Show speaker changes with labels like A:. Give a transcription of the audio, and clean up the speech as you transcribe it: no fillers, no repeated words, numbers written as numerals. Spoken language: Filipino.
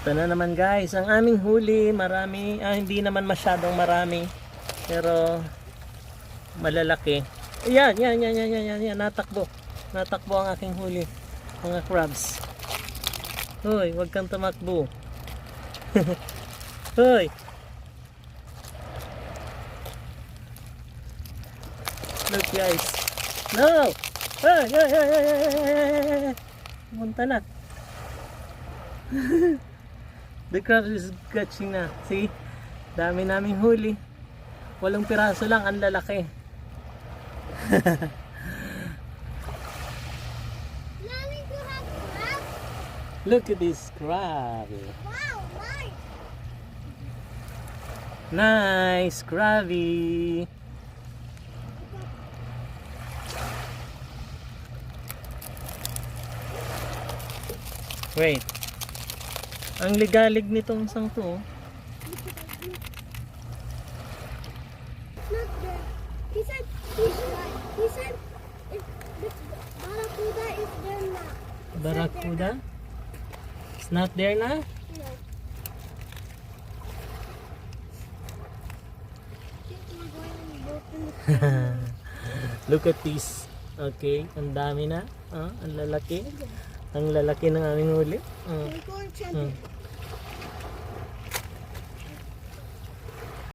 A: Ito na naman guys, ang aming huli. Marami, hindi naman masyadong marami. Pero malalaki. Yan, natakbo. Natakbo ang aking huli. Mga crabs. Hoy, wag kang tumakbo. Hoy. Look guys. No! Hey! Punta na. The crab is catching na. See? Dami naming huli. 8 piraso lang, ang lalaki.
B: Mommy, you have crab?
A: Look at this crab.
B: Wow, nice.
A: Nice, crabby. Wait. Ang ligalig nitong isang to.
B: Not there. He said if the barracuda is there now.
A: Barracuda? It's not there na?
B: No. Think we're going in boat in the
A: Look at this. Okay, ang dami na. Ang lalaki. Ang lalaki ng aming huli.
B: We're going to